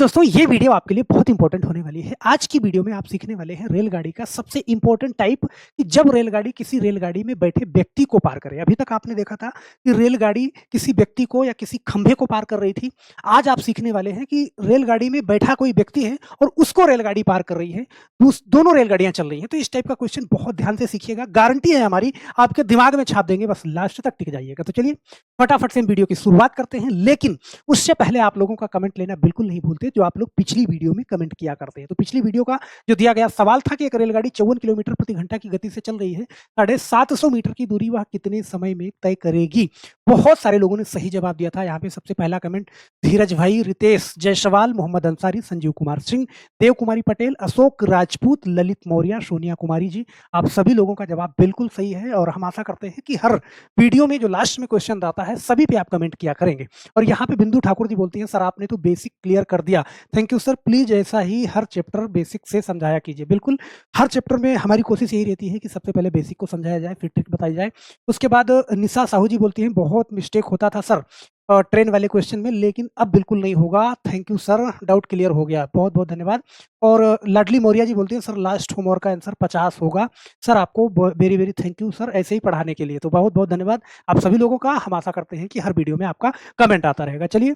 दोस्तों ये वीडियो आपके लिए बहुत इंपॉर्टेंट होने वाली है। आज की वीडियो में आप सीखने वाले हैं रेलगाड़ी का सबसे इंपॉर्टेंट टाइप कि जब रेलगाड़ी किसी रेलगाड़ी में बैठे व्यक्ति को पार करे। अभी तक आपने देखा था कि रेलगाड़ी किसी व्यक्ति को या किसी खंभे को पार कर रही थी। आज आप सीखने वाले हैं कि रेलगाड़ी में बैठा कोई व्यक्ति है और उसको रेलगाड़ी पार कर रही है। दोनों रेलगाड़ियां चल रही हैं। तो इस टाइप का क्वेश्चन बहुत ध्यान से सीखिएगा। गारंटी है हमारी, आपके दिमाग में छाप देंगे, बस लास्ट तक टिक जाइएगा। तो चलिए फटाफट से वीडियो की शुरुआत करते हैं, लेकिन उससे पहले आप लोगों का कमेंट लेना बिल्कुल नहीं भूलते जो आप लोग पिछली वीडियो में कमेंट किया करते हैं। तो पिछली वीडियो का जो दिया गया सवाल था कि एक रेलगाड़ी 54 किलोमीटर प्रति घंटा की गति से चल रही है, 750 मीटर की दूरी वह कितने समय में तय करेगी। बहुत सारे लोगों ने सही जवाब दिया था। यहाँ पे सबसे पहला कमेंट धीरज भाई, रितेश जायसवाल, मोहम्मद अंसारी, संजीव कुमार सिंह, देव कुमारी पटेल, अशोक राजपूत, ललित मौर्य, सोनिया कुमारी जी, आप सभी लोगों का जवाब बिल्कुल सही है। और हम आशा करते हैं कि हर वीडियो में जो लास्ट में क्वेश्चन आता है सभी पे आप कमेंट किया करेंगे। और यहाँ पे बिंदु ठाकुर जी बोलती हैं, सर आपने तो बेसिक क्लियर कर दिया, थैंक यू सर, प्लीज ऐसा ही हर चैप्टर बेसिक से समझाया कीजिए। बिल्कुल, हर चैप्टर में हमारी कोशिश यही रहती है कि सबसे पहले बेसिक को समझाया जाए, फिर ट्रिक बताई जाए। उसके बाद निशा साहू जी बोलती हैं, बहुत मिस्टेक होता था सर ट्रेन वाले क्वेश्चन में, लेकिन अब बिल्कुल नहीं होगा, thank you sir, doubt clear हो गया, बहुत बहुत धन्यवाद। और लाडली मौर्य जी बोलती हैं, सर लास्ट होमवर्क का आंसर 50 होगा सर, आपको very very thank you sir ऐसे ही पढ़ाने के लिए। तो बहुत बहुत धन्यवाद आप सभी लोगों का। हम आशा करते हैं कि हर वीडियो में आपका कमेंट आता रहेगा। चलिए,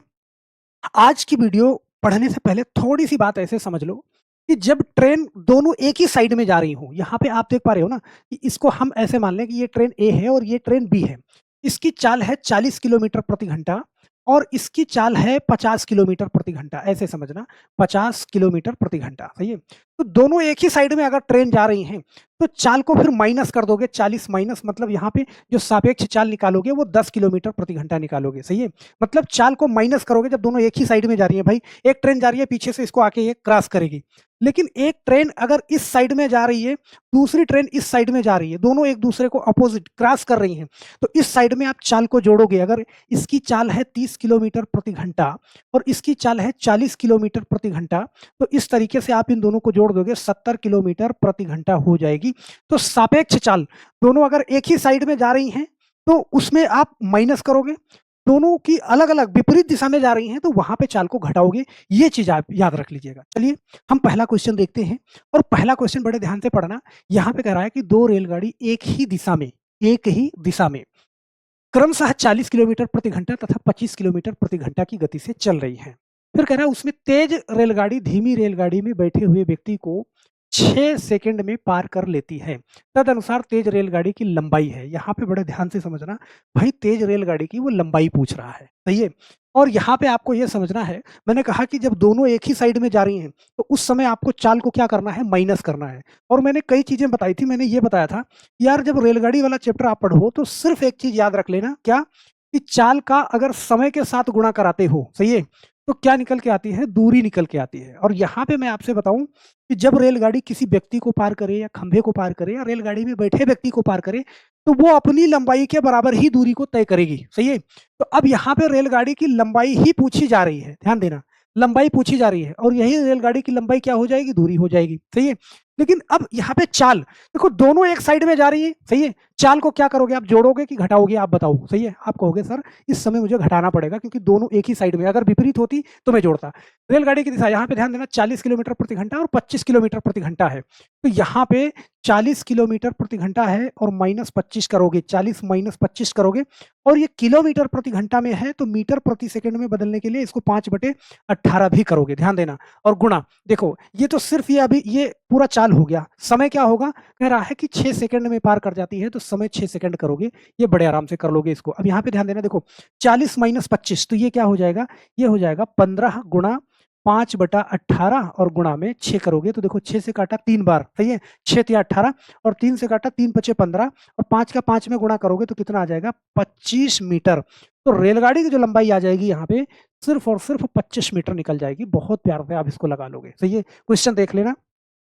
आज की वीडियो पढ़ने से पहले थोड़ी सी बात ऐसे समझ लो कि जब ट्रेन दोनों एक ही साइड में जा रही हो, यहाँ पे आप देख पा रहे हो ना कि इसको हम ऐसे मान लें कि ये ट्रेन ए है और ये ट्रेन बी है। इसकी चाल है 40 किलोमीटर प्रति घंटा और इसकी चाल है 50 किलोमीटर प्रति घंटा। ऐसे समझना, 50 किलोमीटर प्रति घंटा, सही है। तो दोनों एक ही साइड में अगर ट्रेन जा रही हैं तो चाल को फिर माइनस कर दोगे, 40 माइनस मतलब यहाँ पे जो सापेक्ष चाल निकालोगे वो 10 किलोमीटर प्रति घंटा निकालोगे, सही है। मतलब चाल को माइनस करोगे जब दोनों एक ही साइड में जा रही है। भाई एक ट्रेन जा रही है, पीछे से इसको आके ये क्रॉस करेगी, लेकिन एक ट्रेन अगर इस साइड में जा रही है, दूसरी ट्रेन इस साइड में जा रही है, दोनों एक दूसरे को अपोजिट क्रॉस कर रही हैं, तो इस साइड में आप चाल को जोड़ोगे। अगर इसकी चाल है 30 किलोमीटर प्रति घंटा और इसकी चाल है 40 किलोमीटर प्रति घंटा, तो इस तरीके से आप इन दोनों को जोड़ दोगे, 70 किलोमीटर प्रति घंटा हो जाएगी। तो सापेक्ष चाल दोनों अगर एक ही साइड में जा रही हैं तो उसमें आप माइनस करोगे, दोनों की अलग अलग विपरीत दिशा में जा रही हैं तो वहां पे चाल को घटाओगे। ये चीज आप याद रख लीजिएगा। चलिए हम पहला क्वेश्चन देखते हैं और पहला क्वेश्चन बड़े ध्यान से पढ़ना। यहाँ पे कह रहा है कि दो रेलगाड़ी एक ही दिशा में क्रमशः 40 किलोमीटर प्रति घंटा तथा 25 किलोमीटर प्रति घंटा की गति से चल रही है। फिर कह रहा है उसमें तेज रेलगाड़ी धीमी रेलगाड़ी में बैठे हुए व्यक्ति को 6 सेकंड में पार कर लेती है। तदनुसार तेज रेलगाड़ी की लंबाई है। यहाँ पे बड़े ध्यान से समझना, भाई तेज रेलगाड़ी की वो लंबाई पूछ रहा है, सही है। और यहाँ पे आपको ये समझना है, मैंने कहा कि जब दोनों एक ही साइड में जा रही हैं तो उस समय आपको चाल को क्या करना है, माइनस करना है। और मैंने कई चीजें बताई थी, मैंने ये बताया था यार जब रेलगाड़ी वाला चैप्टर आप पढ़ो तो सिर्फ एक चीज याद रख लेना, क्या कि चाल का अगर समय के साथ गुणा कराते हो, सही है, तो क्या निकल के आती है, दूरी निकल के आती है। और यहाँ पे मैं आपसे बताऊं कि जब रेलगाड़ी किसी व्यक्ति को पार करे या खंभे को पार करे या रेलगाड़ी में बैठे व्यक्ति को पार करे तो वो अपनी लंबाई के बराबर ही दूरी को तय करेगी, सही है। तो अब यहाँ पे रेलगाड़ी की लंबाई ही पूछी जा रही है, ध्यान देना, लंबाई पूछी जा रही है और यही रेलगाड़ी की लंबाई क्या हो जाएगी, दूरी हो जाएगी, सही है। लेकिन अब यहाँ पे चाल देखो, दोनों एक साइड में जा रही है, सही है। चाल को क्या करोगे, आप जोड़ोगे कि घटाओगे, आप बताओ, सही है। आप कहोगे सर इस समय मुझे घटाना पड़ेगा क्योंकि दोनों एक ही साइड में, अगर विपरीत होती तो मैं जोड़ता। रेलगाड़ी की दिशा यहाँ पे ध्यान देना, 40 किलोमीटर प्रति घंटा और 25 किलोमीटर प्रति घंटा है। तो यहाँ पे 40 किलोमीटर प्रति घंटा है और माइनस 25 करोगे, 40 माइनस 25 करोगे और ये किलोमीटर प्रति घंटा में है तो मीटर प्रति सेकंड में बदलने के लिए इसको 5/18 भी करोगे, ध्यान देना। और गुणा, देखो ये तो सिर्फ ये अभी ये पूरा चाल हो गया, समय क्या होगा, कह रहा है कि 6 सेकंड में पार कर जाती है तो समय 6 सेकंड करोगे, ये बड़े आराम से कर लोगे इसको। अब यहाँ पे ध्यान देना, देखो 40 माइनस 25 तो ये क्या हो जाएगा, ये हो जाएगा 15 गुणा 5/18 और गुणा में 6 करोगे तो देखो 6 से काटा 3 बार, सही है, 6 या 18 और 3 से काटा 3 × 5 = 15 और 5 का 5 में गुणा करोगे तो कितना आ जाएगा, 25 मीटर। तो रेलगाड़ी की जो लंबाई आ जाएगी यहाँ पे सिर्फ और सिर्फ 25 मीटर निकल जाएगी। बहुत प्यार से आप इसको लगा लोगे, सही है। क्वेश्चन देख लेना,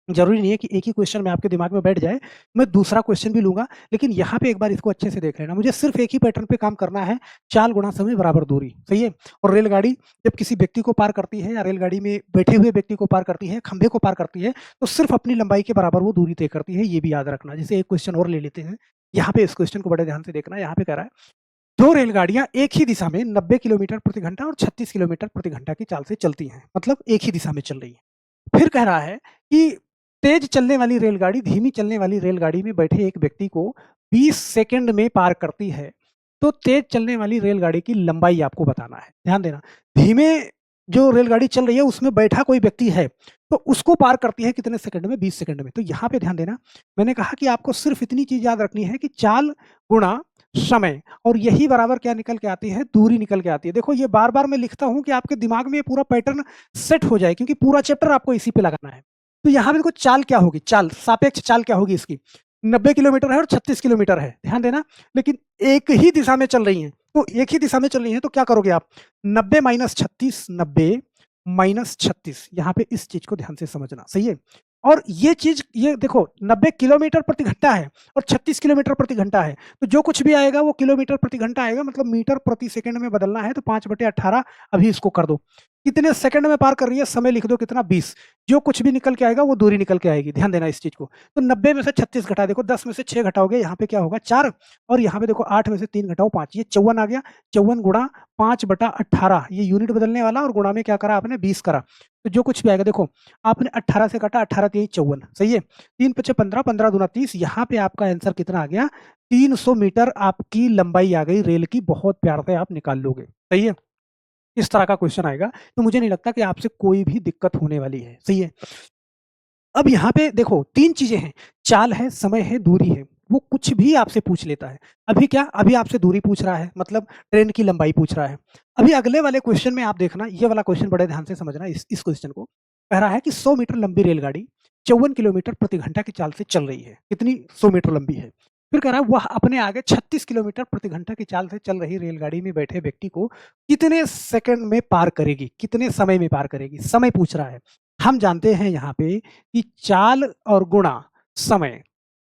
जरूरी नहीं है कि एक ही क्वेश्चन में आपके दिमाग में बैठ जाए, मैं दूसरा क्वेश्चन भी लूंगा, लेकिन यहाँ पे एक बार इसको अच्छे से देख लेना। मुझे सिर्फ एक ही पैटर्न पे काम करना है, चाल गुणा समय बराबर दूरी, सही है। और रेलगाड़ी जब किसी व्यक्ति को पार करती है या रेलगाड़ी में बैठे हुए व्यक्ति को पार करती है, खंभे को पार करती है, तो सिर्फ अपनी लंबाई के बराबर वो दूरी तय करती है, ये भी याद रखना। जैसे एक क्वेश्चन और ले लेते हैं, यहाँ पे इस क्वेश्चन को बड़े ध्यान से देखना। यहाँ पे कह रहा है 2 रेलगाड़ियाँ एक ही दिशा में 90 किलोमीटर प्रति घंटा और 36 किलोमीटर प्रति घंटा की चाल से चलती हैं, मतलब एक ही दिशा में चल रही हैं। फिर कह रहा है कि तेज चलने वाली रेलगाड़ी धीमी चलने वाली रेलगाड़ी में बैठे एक व्यक्ति को 20 सेकंड में पार करती है, तो तेज चलने वाली रेलगाड़ी की लंबाई आपको बताना है। ध्यान देना, धीमे जो रेलगाड़ी चल रही है उसमें बैठा कोई व्यक्ति है, तो उसको पार करती है कितने सेकंड में? 20 सेकंड में। तो यहाँ पे ध्यान देना, मैंने कहा कि आपको सिर्फ इतनी चीज़ याद रखनी है कि चाल गुणा समय, और यही बराबर क्या निकल के आती है? दूरी निकल के आती है। देखो ये बार-बार मैं लिखता हूँ कि आपके दिमाग में ये पूरा पैटर्न सेट हो जाए, क्योंकि पूरा चैप्टर आपको इसी पे लगाना है। तो यहाँ पे देखो चाल क्या होगी? चाल, सापेक्ष चाल क्या होगी इसकी? 90 किलोमीटर है और 36 किलोमीटर है, ध्यान देना। लेकिन एक ही दिशा में चल रही हैं, तो एक ही दिशा में चल रही हैं तो क्या करोगे आप? 90 माइनस 36, 90 माइनस 36, यहाँ पे इस चीज़ को ध्यान से समझना, सही है? और ये चीज़, ये देखो 90 किलोमीटर प्रति घंटा है और 36 किलोमीटर प्रति घंटा है, तो जो कुछ भी आएगा वो किलोमीटर प्रति घंटा आएगा, मतलब मीटर प्रति सेकंड में बदलना है, तो 5/18 अभी इसको कर दो। कितने सेकंड में पार कर रही है? समय लिख दो कितना? 20। जो कुछ भी निकल के आएगा वो दूरी निकल के आएगी, ध्यान देना इस चीज़ को। तो 90 में से 36 घटा, देखो 10 में से 6 घटाओगे, यहाँ पे क्या होगा? 4, और यहाँ पे देखो 8 में से 3 घटाओ 5, ये 54 आ गया। 54 गुणा 5/18, ये यूनिट बदलने वाला, और गुणा में क्या करा आपने? 20 करा। तो जो कुछ भी आएगा, देखो आपने 18 से काटा, 18 3 54, सही है? 3 पचे 15, 15 दूना 30, यहाँ पे आपका आंसर कितना आ गया? 300 मीटर आपकी लंबाई आ गई रेल की, बहुत प्यार से आप निकाल लोगे, सही है? इस तरह का क्वेश्चन आएगा, तो मुझे नहीं लगता कि आपसे कोई भी दिक्कत होने वाली है, सही है? अब यहाँ पे देखो 3 चीज़ें हैं, चाल है, समय है, दूरी है। वो कुछ भी आपसे पूछ लेता है। अभी क्या? अभी आपसे दूरी पूछ रहा है, मतलब ट्रेन की लंबाई पूछ रहा है। अभी अगले वाले क्वेश्चन में आप देखना, ये वाला क्वेश्चन बड़े ध्यान से समझना इस क्वेश्चन को। कह रहा है कि 100 मीटर लंबी रेलगाड़ी 54 किलोमीटर प्रति घंटा की चाल से चल रही है। कितनी? 100 मीटर लंबी है। फिर कह रहा है वह अपने आगे 36 किलोमीटर प्रति घंटा की चाल से चल रही रेलगाड़ी में बैठे व्यक्ति को कितने सेकंड में पार करेगी? कितने समय में पार करेगी? समय पूछ रहा है। हम जानते हैं यहाँ पे कि चाल और गुणा समय,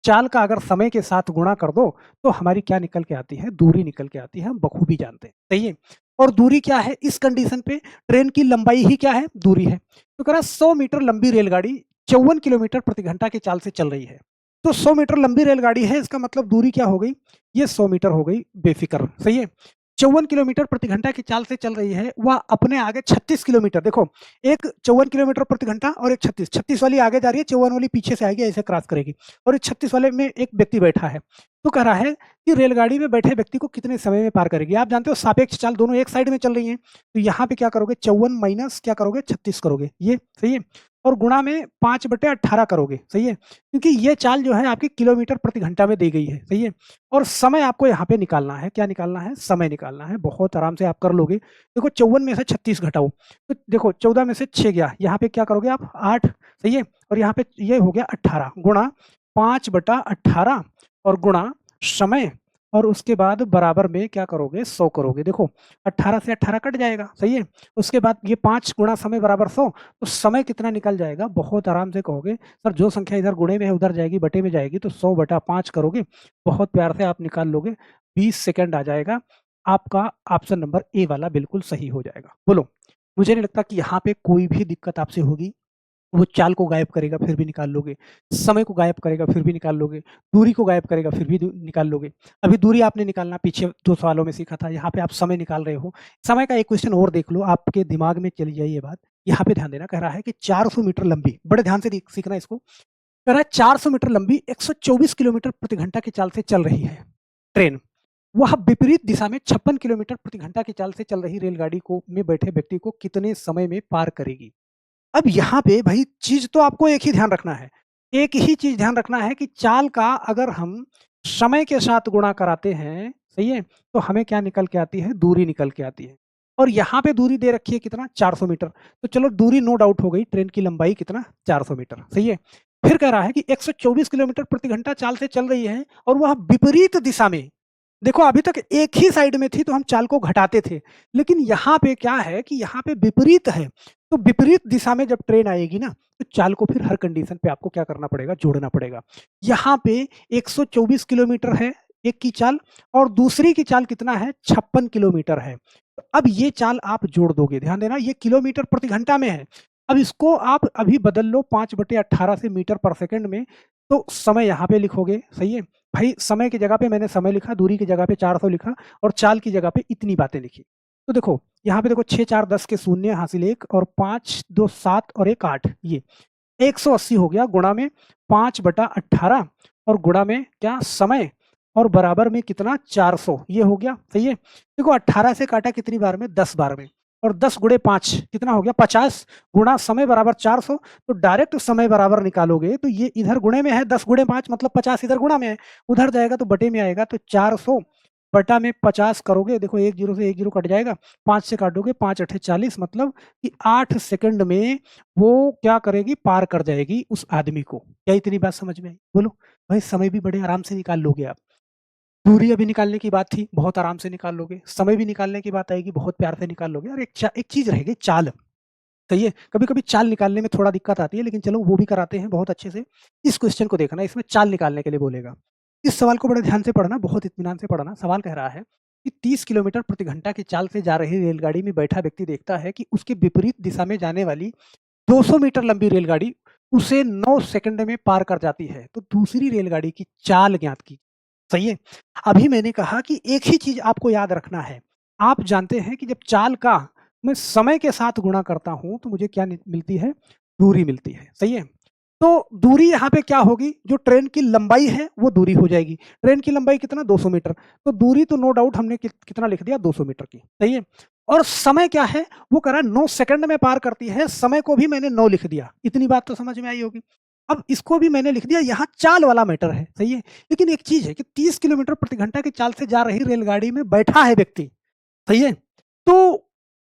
चाल का अगर समय के साथ गुणा कर दो तो हमारी क्या निकल के आती है? दूरी निकल के आती है, हम बखूबी जानते हैं, सही है? और दूरी क्या है इस कंडीशन पे? ट्रेन की लंबाई ही क्या है? दूरी है। तो कह रहा है 100 मीटर लंबी रेलगाड़ी 54 किलोमीटर प्रति घंटा की चाल से चल रही है। तो 100 मीटर लंबी रेलगाड़ी है, इसका मतलब दूरी क्या हो गई? ये 100 मीटर हो गई बेफिक्र, सही है? 54 किलोमीटर प्रति घंटा की चाल से चल रही है, वह अपने आगे 36 किलोमीटर, देखो एक 54 किलोमीटर प्रति घंटा और एक 36, 36 वाली आगे जा रही है, 54 वाली पीछे से आएगी, ऐसे क्रॉस करेगी, और इस 36 वाले में एक व्यक्ति बैठा है। तो कह रहा है कि रेलगाड़ी में बैठे व्यक्ति को कितने समय में पार करेगी? आप जानते हो सापेक्ष चाल, दोनों एक साइड में चल रही हैं, तो यहाँ पे क्या करोगे? 54 माइनस क्या करोगे? 36 करोगे, ये सही है? और गुणा में 5/18 करोगे, सही है? क्योंकि ये चाल जो है आपकी किलोमीटर प्रति घंटा में दी गई है, सही है? और समय आपको यहाँ पे निकालना है, क्या निकालना है? समय निकालना है, बहुत आराम से आप कर लोगे। देखो 54 में से 36 घटाओ, तो देखो 14 में से 6 गया, यहाँ पे क्या करोगे आप? 8, सही है? और यहाँ पे ये हो गया 18, गुणा 5/18 और गुणा समय, और उसके बाद बराबर में क्या करोगे? 100 करोगे। देखो 18 से 18 कट जाएगा, सही है? उसके बाद ये 5 गुणा समय बराबर 100, तो समय कितना निकल जाएगा? बहुत आराम से कहोगे सर जो संख्या इधर गुणे में है उधर जाएगी, बटे में जाएगी, तो 100/5 करोगे, बहुत प्यार से आप निकाल लोगे, 20 सेकंड आ जाएगा। आपका ऑप्शन नंबर ए वाला बिल्कुल सही हो जाएगा। बोलो, मुझे नहीं लगता कि यहाँ पे कोई भी दिक्कत आपसे होगी। वो चाल को गायब करेगा फिर भी निकाल लोगे, समय को गायब करेगा फिर भी निकाल लोगे, दूरी को गायब करेगा फिर भी निकाल लोगे। अभी दूरी आपने निकालना पीछे 2 सवालों में सीखा था, यहाँ पे आप समय निकाल रहे हो। समय का एक क्वेश्चन और देख लो, आपके दिमाग में चली जाए ये बात। यहाँ पे ध्यान देना, कह रहा है कि 400 मीटर लंबी, बड़े ध्यान से सीखना इसको। कह रहा है 400 मीटर लंबी 124 किलोमीटर प्रति घंटा की चाल से चल रही है ट्रेन। वह विपरीत दिशा में 56 किलोमीटर प्रति घंटा की चाल से चल रही रेलगाड़ी को में बैठे व्यक्ति को कितने समय में पार करेगी? अब यहाँ पे भाई चीज़ तो आपको एक ही ध्यान रखना है। एक ही चीज़ ध्यान रखना है कि चाल का अगर हम समय के साथ गुणा कराते हैं, सही है? तो हमें क्या निकल के आती है? दूरी निकल के आती है। और यहाँ पे दूरी दे रखी है कितना? 400 मीटर। तो चलो दूरी नो डाउट हो गई, ट्रेन की लंबाई कितना? 400 मीटर, सही है? फिर कह रहा है कि 124 किलोमीटर प्रति घंटा चाल से चल रही है और वह विपरीत दिशा में, देखो अभी तक एक ही साइड में थी तो हम चाल को घटाते थे, लेकिन यहाँ पे क्या है कि यहाँ पे विपरीत है, तो विपरीत दिशा में जब ट्रेन आएगी ना तो चाल को फिर हर कंडीशन पे आपको क्या करना पड़ेगा? जोड़ना पड़ेगा। यहाँ पे 124 किलोमीटर है एक की चाल और दूसरी की चाल कितना है? 56 किलोमीटर है। तो अब ये चाल आप जोड़ दोगे, ध्यान देना ये किलोमीटर प्रति घंटा में है। अब इसको आप अभी बदल लो 5/18 से मीटर पर सेकंड में, तो समय यहाँ पे लिखोगे, सही है? भाई समय की जगह पे मैंने समय लिखा, दूरी की जगह पे 400 लिखा और चाल की जगह पे इतनी बातें लिखी। तो देखो यहाँ पे देखो 6 4 10 के शून्य हासिल 1 और 5 2 7 और 1 8, ये 180 हो गया गुणा में 5/18 और गुणा में क्या समय और बराबर में कितना 400, ये हो गया। सही है। देखो 18 से काटा कितनी बार में, 10 बार में, और 10 गुणे 5 कितना हो गया 50 गुणा समय बराबर 400। तो डायरेक्ट समय बराबर निकालोगे तो ये इधर गुणे में है, 10 गुणे 5 मतलब 50 इधर गुणा में है, उधर जाएगा तो बटे में आएगा। तो 400 बटा में 50 करोगे, देखो 1 जीरो से 1 जीरो कट जाएगा, 5 से काटोगे 5 8 40, मतलब कि 8 सेकंड में वो क्या करेगी, पार कर जाएगी उस आदमी को। क्या इतनी बात समझ में आई? बोलो भाई, समय भी बड़े आराम से निकाल लोगे आप। दूरी अभी निकालने की बात थी, बहुत आराम से निकाल लोगे। समय भी निकालने की बात आएगी, बहुत प्यार से निकाल लोगे। और एक चीज रहेगी, चाल। सही है। कभी कभी चाल निकालने में थोड़ा दिक्कत आती है, लेकिन चलो वो भी कराते हैं बहुत अच्छे से। इस क्वेश्चन को देखना, इसमें चाल निकालने के लिए बोलेगा। इस सवाल को बड़े ध्यान से पढ़ना, बहुत इत्मीनान से पढ़ना। सवाल कह रहा है कि 30 किलोमीटर प्रति घंटा की चाल से जा रही रेलगाड़ी में बैठा व्यक्ति देखता है कि उसके विपरीत दिशा में जाने वाली 200 मीटर लंबी रेलगाड़ी उसे 9 सेकंड में पार कर जाती है। तो दूसरी रेलगाड़ी की चाल ज्ञात की। सही है। अभी मैंने कहा कि एक ही चीज आपको याद रखना है। आप जानते हैं कि जब चाल का मैं समय के साथ गुणा करता हूं तो मुझे क्या मिलती है, दूरी मिलती है। सही है। तो दूरी यहाँ पे क्या होगी, जो ट्रेन की लंबाई है वो दूरी हो जाएगी। ट्रेन की लंबाई कितना, 200 मीटर। तो दूरी तो नो डाउट हमने कितना लिख दिया, 200 मीटर की। सही है। और समय क्या है, वो कह रहा है 9 सेकंड में पार करती है, समय को भी मैंने 9 लिख दिया। इतनी बात तो समझ में आई होगी। अब इसको भी मैंने लिख दिया, यहाँ चाल वाला मैटर है। सही है। लेकिन एक चीज है कि 30 किलोमीटर प्रति घंटा की चाल से जा रही रेलगाड़ी में बैठा है व्यक्ति। सही है। तो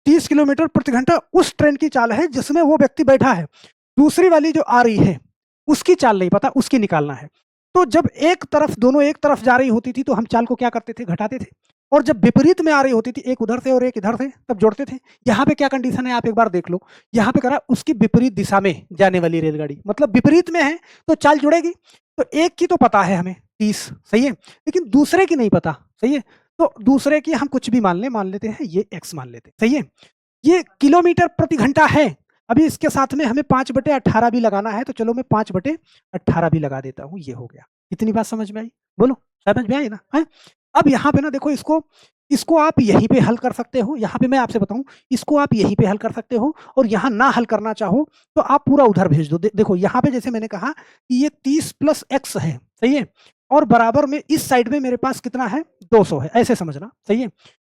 30 किलोमीटर प्रति घंटा उस ट्रेन की चाल है जिसमें वो व्यक्ति बैठा है। दूसरी वाली जो आ रही है उसकी चाल नहीं पता, उसकी निकालना है। तो जब एक तरफ, दोनों एक तरफ जा रही होती थी तो हम चाल को क्या करते थे, घटाते थे। और जब विपरीत में आ रही होती थी, एक उधर से और एक इधर से, तब जोड़ते थे। यहाँ पे क्या कंडीशन है आप एक बार देख लो। यहाँ पे करा उसकी विपरीत दिशा में जाने वाली रेलगाड़ी, मतलब विपरीत में है तो चाल जुड़ेगी। तो एक की तो पता है हमें 30, सही है, लेकिन दूसरे की नहीं पता। सही है। तो दूसरे की हम कुछ भी मान लेते हैं, ये x मान लेते हैं। सही है। ये किलोमीटर प्रति घंटा है। अभी इसके साथ में हमें 5/18 भी लगाना है, तो चलो मैं 5/18 भी लगा देता हूँ, ये हो गया। इतनी बात समझ में आई? बोलो, समझ में आई ना? है। अब यहाँ पे ना देखो, इसको इसको आप यहीं पे हल कर सकते हो। यहाँ पे मैं आपसे बताऊं, इसको आप यहीं पे हल कर सकते हो, और यहाँ ना हल करना चाहो तो आप पूरा उधर भेज दो। देखो यहाँ पे जैसे मैंने कहा कि ये 30 + x है। सही है। और बराबर में इस साइड में मेरे पास कितना है, 200 है, ऐसे समझना। सही है।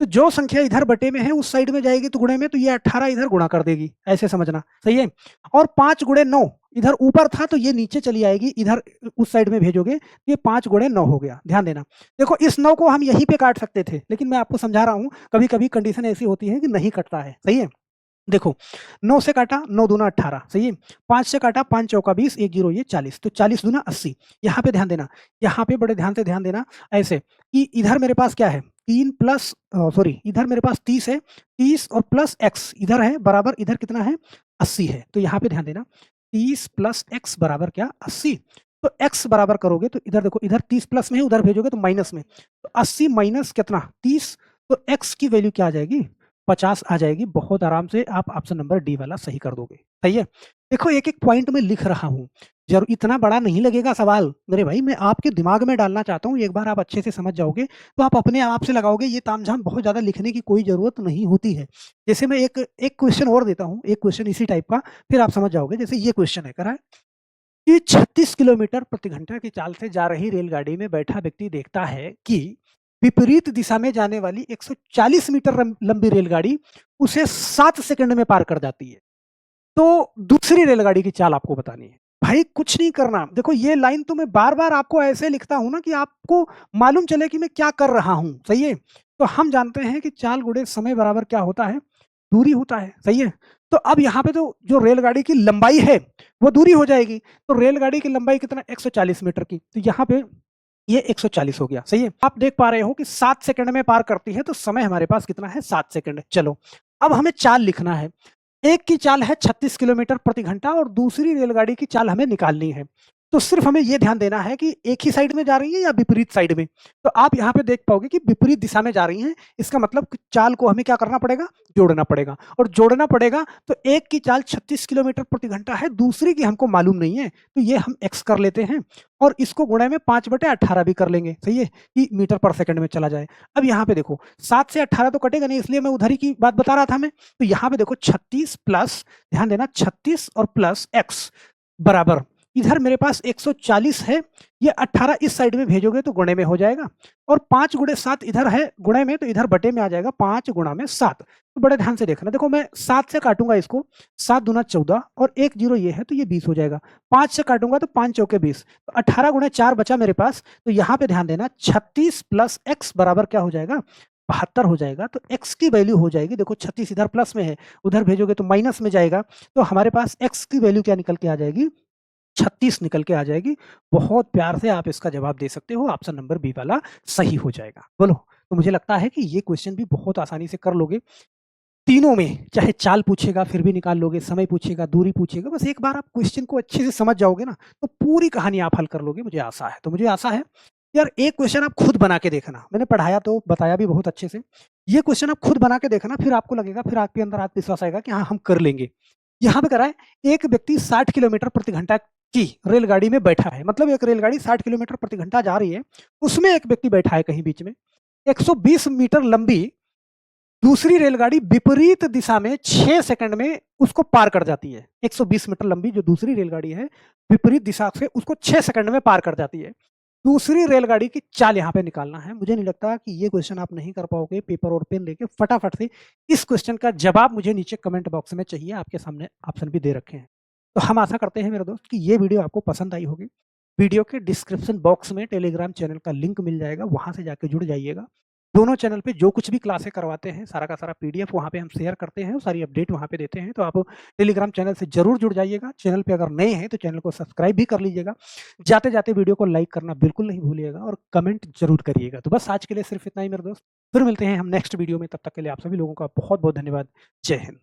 तो जो संख्या इधर बटे में है उस साइड में जाएगी तो गुणे में, तो ये 18 इधर गुणा कर देगी, ऐसे समझना। सही है। और 5 × 9 इधर ऊपर था तो ये नीचे चली आएगी, इधर उस साइड में भेजोगे, ये 5 × 9 हो गया। ध्यान देना। देखो इस 9 को हम यहीं पे काट सकते थे, लेकिन मैं आपको समझा रहा हूं कभी कभी कंडीशन ऐसी होती है कि नहीं कटता है। सही है। देखो 9 से काटा 9 दूना 18। सही है। 5 से काटा 5 चौका 20, 1 जीरो ये 40, तो 40 दूना 80। यहाँ पे ध्यान देना, यहाँ पे बड़े ध्यान से ध्यान देना, ऐसे कि इधर मेरे पास क्या है, 3 प्लस सॉरी इधर मेरे पास 30 है, 30 और प्लस x इधर है, बराबर इधर कितना है, 80 है। तो यहाँ पे ध्यान देना, 30 + x बराबर क्या, 80। तो x बराबर करोगे तो इधर देखो, इधर 30 प्लस में है, उधर भेजोगे तो माइनस में, तो 80 माइनस कितना, 30। तो x की वैल्यू क्या आ जाएगी, 50 आ जाएगी। बहुत आराम से आप ऑप्शन नंबर डी वाला सही कर दोगे। सही है। देखो एक एक पॉइंट में लिख रहा हूँ, जरूर इतना बड़ा नहीं लगेगा सवाल मेरे भाई, मैं आपके दिमाग में डालना चाहता हूँ। एक बार आप अच्छे से समझ जाओगे तो आप अपने आप से लगाओगे, ये तामझाम बहुत ज्यादा लिखने की कोई जरूरत नहीं होती है। जैसे मैं एक एक क्वेश्चन और देता हूँ, एक क्वेश्चन इसी टाइप का, फिर आप समझ जाओगे। जैसे ये क्वेश्चन है, करा है कि 36 किलोमीटर प्रति घंटा की चाल से जा रही रेलगाड़ी में बैठा व्यक्ति देखता है कि विपरीत दिशा में जाने वाली 140 मीटर लंबी रेलगाड़ी उसे 7 सेकंड में पार कर जाती है। तो दूसरी रेलगाड़ी की चाल आपको बतानी है। भाई कुछ नहीं करना, देखो ये लाइन तो मैं बार बार आपको ऐसे लिखता हूं ना कि आपको मालूम चले कि मैं क्या कर रहा हूं। सही है। तो हम जानते हैं कि चाल गुणे समय बराबर क्या होता है, दूरी होता है। सही है। तो अब यहाँ पे तो जो रेलगाड़ी की लंबाई है वो दूरी हो जाएगी। तो रेलगाड़ी की लंबाई कितना, 140 मीटर की, तो यहाँ पे ये 140 हो गया। सही है। आप देख पा रहे हो कि 7 सेकंड में पार करती है, तो समय हमारे पास कितना है, 7 सेकंड। चलो अब हमें चाल लिखना है। एक की चाल है 36 किलोमीटर प्रति घंटा और दूसरी रेलगाड़ी की चाल हमें निकालनी है। तो सिर्फ हमें ये ध्यान देना है कि एक ही साइड में जा रही है या विपरीत साइड में। तो आप यहाँ पे देख पाओगे कि विपरीत दिशा में जा रही हैं। इसका मतलब कि चाल को हमें क्या करना पड़ेगा? जोड़ना पड़ेगा, और जोड़ना पड़ेगा तो एक की चाल 36 किलोमीटर प्रति घंटा है, दूसरी की हमको मालूम नहीं है, तो ये हम x कर लेते हैं और इसको गुणे में 5/18 भी कर लेंगे, सही है, कि मीटर पर सेकंड में चला जाए। अब यहाँ पे देखो 7 से 18 तो कटेगा नहीं, इसलिए मैं उधर ही की बात बता रहा था मैं। तो यहाँ पे देखो 36 प्लस, ध्यान देना 36 और प्लस x बराबर, इधर मेरे पास 140 है, ये 18 इस साइड में भेजोगे तो गुणे में हो जाएगा, और 5 गुणे 7 इधर है गुणे में, तो इधर बटे में आ जाएगा 5 गुणा में 7। तो बड़े ध्यान से देखना, देखो मैं 7 से काटूंगा इसको, 7 दूना 14 और 1 0 ये है तो ये 20 हो जाएगा। 5 से काटूंगा तो 5 चौके 20, तो 18 गुणे 4 बचा मेरे पास। तो यहाँ पे ध्यान देना 36 प्लस x बराबर क्या हो जाएगा? 72 हो जाएगा। तो x की वैल्यू हो जाएगी, देखो 36 इधर प्लस में है, उधर भेजोगे तो माइनस में जाएगा, तो हमारे पास x की वैल्यू क्या निकल के आ जाएगी? 36 निकल के आ जाएगी। बहुत प्यार से आप इसका जवाब दे सकते हो, ऑप्शन नंबर बी वाला सही हो जाएगा। बोलो, तो मुझे लगता है कि ये क्वेश्चन भी बहुत आसानी से कर लोगे। तीनों में चाहे चाल पूछेगा फिर भी निकाल लोगे, समय पूछेगा, दूरी पूछेगा, बस एक बार आप क्वेश्चन को अच्छे से समझ जाओगे ना, तो पूरी कहानी आप हल कर लोगे, मुझे आशा है। तो मुझे आशा है यार, एक क्वेश्चन आप खुद बना के देखना, मैंने पढ़ाया तो बताया भी बहुत अच्छे से, ये क्वेश्चन आप खुद बना के देखना, फिर आपको लगेगा, फिर आपके अंदर आत्मविश्वास आएगा कि हाँ हम कर लेंगे। यहाँ पे करा है, एक व्यक्ति 60 किलोमीटर प्रति घंटा की रेलगाड़ी में बैठा है, मतलब एक रेलगाड़ी 60 किलोमीटर प्रति घंटा जा रही है, उसमें एक व्यक्ति बैठा है कहीं बीच में। 120 मीटर लंबी दूसरी रेलगाड़ी विपरीत दिशा में 6 सेकंड में उसको पार कर जाती है। 120 मीटर लंबी जो दूसरी रेलगाड़ी है, विपरीत दिशा से उसको 6 सेकंड में पार कर जाती है। दूसरी रेलगाड़ी की चाल यहाँ पे निकालना है। मुझे नहीं लगता कि ये क्वेश्चन आप नहीं कर पाओगे। पेपर और पेन लेके फटाफट से इस क्वेश्चन का जवाब मुझे नीचे कमेंट बॉक्स में चाहिए, आपके सामने ऑप्शन भी दे रखे हैं। तो हम आशा करते हैं मेरे दोस्त कि ये वीडियो आपको पसंद आई होगी। वीडियो के डिस्क्रिप्शन बॉक्स में टेलीग्राम चैनल का लिंक मिल जाएगा, वहाँ से जाके जुड़ जाइएगा। दोनों चैनल पे जो कुछ भी क्लासें करवाते हैं, सारा का सारा पीडीएफ वहाँ पे हम शेयर करते हैं, सारी अपडेट वहाँ पे देते हैं। तो आप टेलीग्राम चैनल से ज़रूर जुड़ जाइएगा। चैनल पे अगर नए हैं तो चैनल को सब्सक्राइब भी कर लीजिएगा। जाते-जाते वीडियो को लाइक करना बिल्कुल नहीं भूलिएगा और कमेंट ज़रूर करिएगा। तो बस आज के लिए सिर्फ इतना ही मेरे दोस्त, फिर मिलते हैं हम नेक्स्ट वीडियो में। तब तक के लिए आप सभी लोगों का बहुत-बहुत धन्यवाद। जय हिंद।